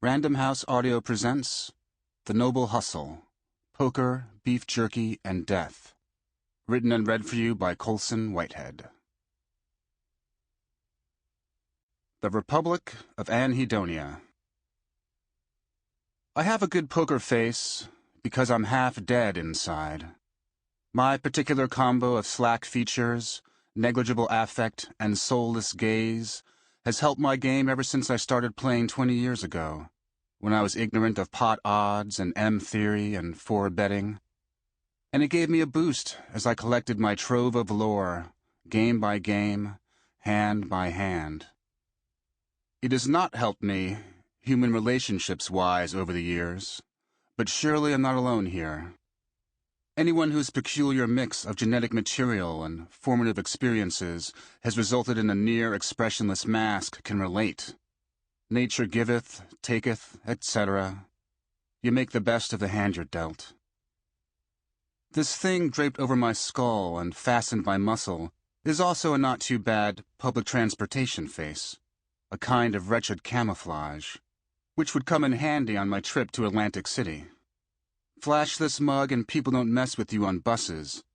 Random House Audio presents The Noble Hustle, Poker, Beef Jerky, and Death. Written and read for you by Colson Whitehead. The Republic of Anhedonia. I have a good poker face because I'm half dead inside. My particular combo of slack features, negligible affect, and soulless gaze has helped my game ever since I started playing 20 years ago, when I was ignorant of pot odds and M-theory and four-betting. And it gave me a boost as I collected my trove of lore, game by game, hand by hand. It has not helped me, human relationships-wise, over the years, but surely I'm not alone here. Anyone whose peculiar mix of genetic material and formative experiences has resulted in a near-expressionless mask can relate. Nature giveth, taketh, etc. You make the best of the hand you're dealt. This thing draped over my skull and fastened by muscle is also a not-too-bad public transportation face, a kind of wretched camouflage, which would come in handy on my trip to Atlantic City. Flash this mug and people don't mess with you on buses.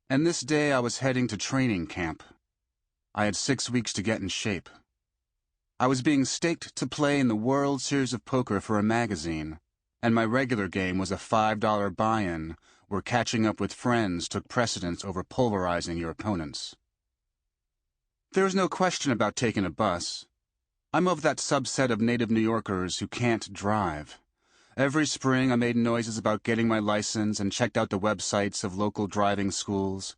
And this day I was heading to training camp. I had 6 weeks to get in shape. I was being staked to play in the World Series of Poker for a magazine, and my regular game was a $5 buy-in where catching up with friends took precedence over pulverizing your opponents. There is no question about taking a bus. I'm of that subset of native New Yorkers who can't drive. Every spring I made noises about getting my license and checked out the websites of local driving schools,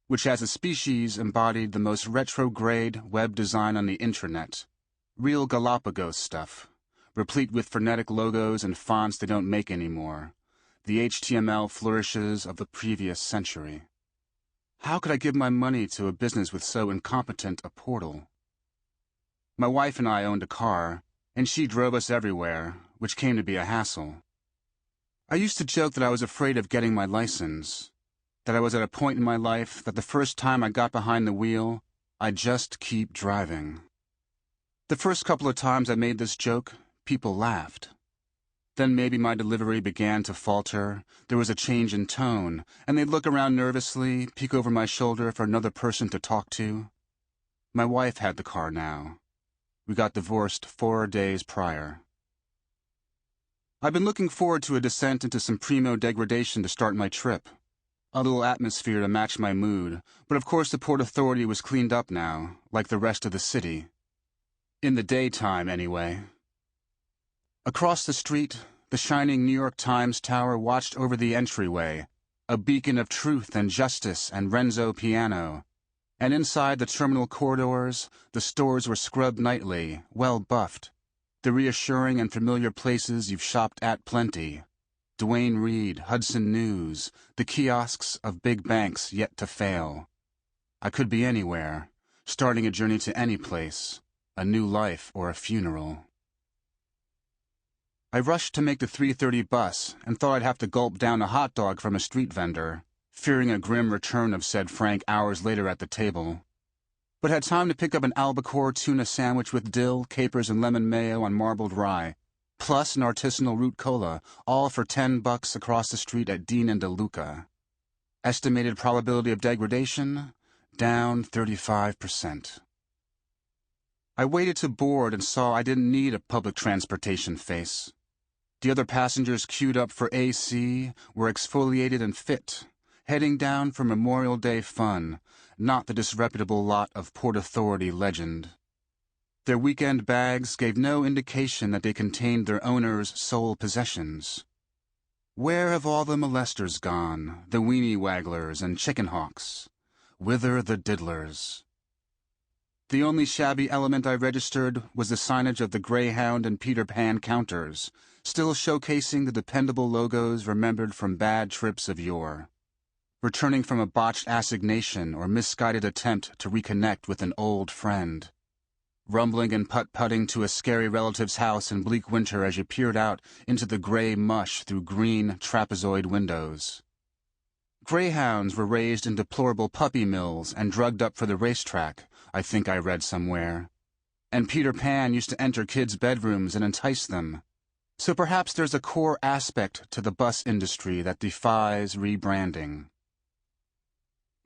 which as a species embodied the most retrograde web design on the intranet. Real Galapagos stuff, replete with frenetic logos and fonts they don't make anymore, the HTML flourishes of the previous century. How could I give my money to a business with so incompetent a portal? My wife and I owned a car, and she drove us everywhere, which came to be a hassle. I used to joke that I was afraid of getting my license, that I was at a point in my life that the first time I got behind the wheel, I'd just keep driving. The first couple of times I made this joke, people laughed. Then maybe my delivery began to falter, there was a change in tone, and they'd look around nervously, peek over my shoulder for another person to talk to. My wife had the car now. We got divorced 4 days prior. I've been looking forward to a descent into some primo degradation to start my trip. A little atmosphere to match my mood, but of course the Port Authority was cleaned up now, like the rest of the city. In the daytime, anyway. Across the street, the shining New York Times tower watched over the entryway, a beacon of truth and justice and Renzo piano. And inside the terminal corridors, the stores were scrubbed nightly, well buffed. The reassuring and familiar places you've shopped at plenty. Duane Reade, Hudson News, the kiosks of big banks yet to fail. I could be anywhere, starting a journey to any place, a new life or a funeral. I rushed to make the 3:30 bus and thought I'd have to gulp down a hot dog from a street vendor, fearing a grim return of said Frank hours later at the table. But had time to pick up an albacore tuna sandwich with dill, capers, and lemon mayo on marbled rye, plus an artisanal root cola, all for $10 across the street at Dean and DeLuca. Estimated probability of degradation, down 35%. I waited to board and saw I didn't need a public transportation face. The other passengers queued up for AC were exfoliated and fit, heading down for Memorial Day fun, not the disreputable lot of Port Authority legend. Their weekend bags gave no indication that they contained their owner's sole possessions. Where have all the molesters gone, the weenie wagglers and chicken hawks? Whither the diddlers? The only shabby element I registered was the signage of the Greyhound and Peter Pan counters, still showcasing the dependable logos remembered from bad trips of yore. Returning from a botched assignation or misguided attempt to reconnect with an old friend. Rumbling and putt-putting to a scary relative's house in bleak winter as you peered out into the gray mush through green trapezoid windows. Greyhounds were raised in deplorable puppy mills and drugged up for the racetrack, I think I read somewhere. and Peter Pan used to enter kids' bedrooms and entice them. So perhaps there's a core aspect to the bus industry that defies rebranding.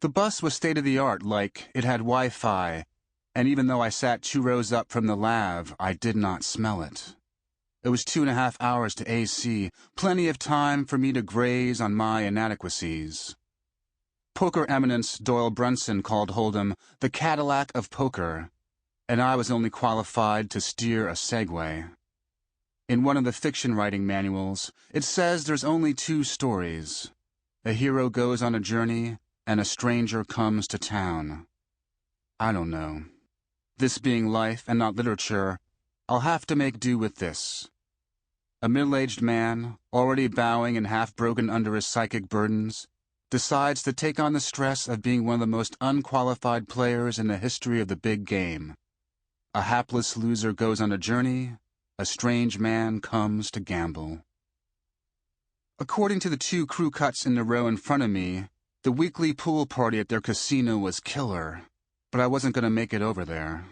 The bus was state-of-the-art, like it had Wi-Fi, and even though I sat 2 rows up from the lav, I did not smell it. It was 2.5 hours to AC, plenty of time for me to graze on my inadequacies. Poker eminence Doyle Brunson called Hold'em the Cadillac of poker, and I was only qualified to steer a Segway. In one of the fiction writing manuals, it says there's only 2 stories. A hero goes on a journey, and a stranger comes to town. I don't know. This being life and not literature, I'll have to make do with this. A middle-aged man, already bowing and half-broken under his psychic burdens, decides to take on the stress of being one of the most unqualified players in the history of the big game. A hapless loser goes on a journey, a strange man comes to gamble. According to the 2 crew cuts in the row in front of me, the weekly pool party at their casino was killer, but I wasn't going to make it over there.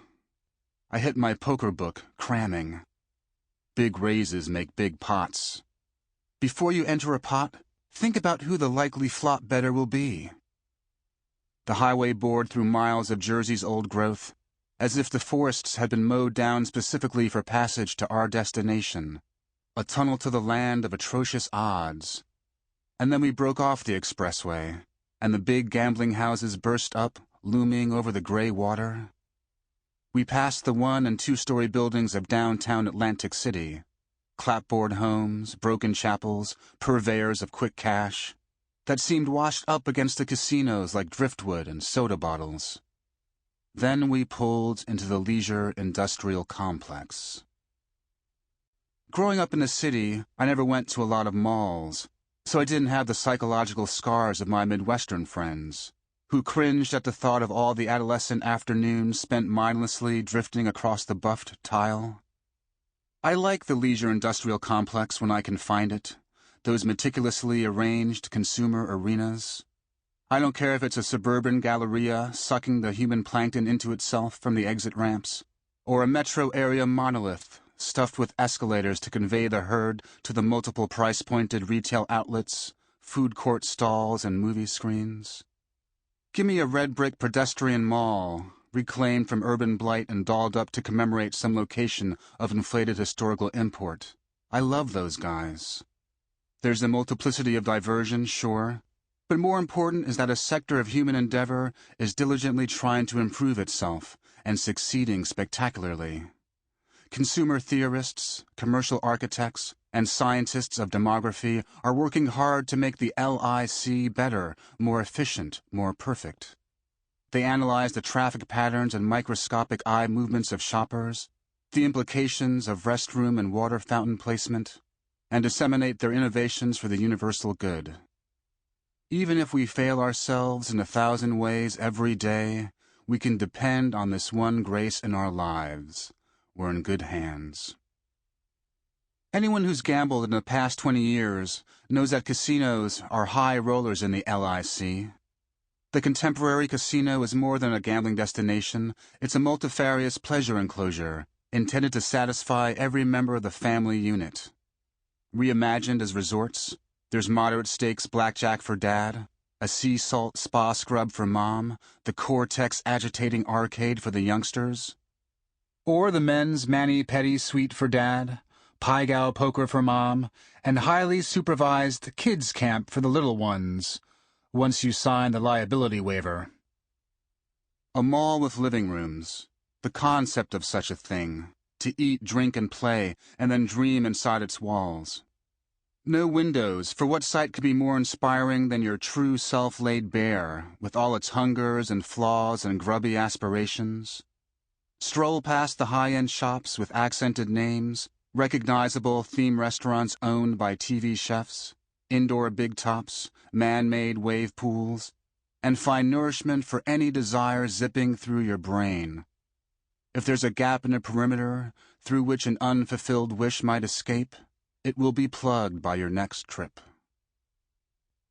I hit my poker book, cramming. Big raises make big pots. Before you enter a pot, think about who the likely flop bettor will be. The highway bored through miles of Jersey's old growth, as if the forests had been mowed down specifically for passage to our destination, a tunnel to the land of atrocious odds. And then we broke off the expressway, and the big gambling houses burst up, looming over the gray water. We passed the 1- and 2-story buildings of downtown Atlantic City, clapboard homes, broken chapels, purveyors of quick cash, that seemed washed up against the casinos like driftwood and soda bottles. Then we pulled into the leisure industrial complex. Growing up in the city, I never went to a lot of malls, so I didn't have the psychological scars of my Midwestern friends, who cringed at the thought of all the adolescent afternoons spent mindlessly drifting across the buffed tile. I like the leisure industrial complex when I can find it, those meticulously arranged consumer arenas. I don't care if it's a suburban galleria sucking the human plankton into itself from the exit ramps, or a metro area monolith stuffed with escalators to convey the herd to the multiple price-pointed retail outlets, food court stalls, and movie screens. Give me a red-brick pedestrian mall, reclaimed from urban blight and dolled up to commemorate some location of inflated historical import. I love those guys. There's a multiplicity of diversion, sure, but more important is that a sector of human endeavor is diligently trying to improve itself and succeeding spectacularly. Consumer theorists, commercial architects, and scientists of demography are working hard to make the LIC better, more efficient, more perfect. They analyze the traffic patterns and microscopic eye movements of shoppers, the implications of restroom and water fountain placement, and disseminate their innovations for the universal good. Even if we fail ourselves in 1,000 ways every day, we can depend on this one grace in our lives. We're in good hands. Anyone who's gambled in the past 20 years knows that casinos are high rollers in the LIC. The contemporary casino is more than a gambling destination. It's a multifarious pleasure enclosure intended to satisfy every member of the family unit. Reimagined as resorts, there's moderate stakes blackjack for dad, a sea salt spa scrub for mom, the Cortex agitating arcade for the youngsters, or the men's mani-pedi suite for dad, Pai-Gow poker for mom, and highly supervised kids camp for the little ones, once you sign the liability waiver. A mall with living rooms, the concept of such a thing, to eat, drink, and play, and then dream inside its walls. No windows, for what sight could be more inspiring than your true self laid bare, with all its hungers and flaws and grubby aspirations? Stroll past the high-end shops with accented names, recognizable theme restaurants owned by TV chefs, indoor big tops, man-made wave pools, and find nourishment for any desire zipping through your brain. If there's a gap in the perimeter through which an unfulfilled wish might escape, it will be plugged by your next trip.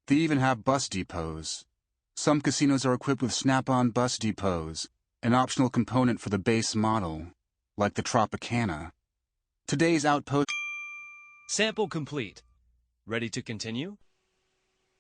They even have bus depots. Some casinos are equipped with snap-on bus depots, an optional component for the base model. like the Tropicana. Today's outpost... Sample complete. Ready to continue?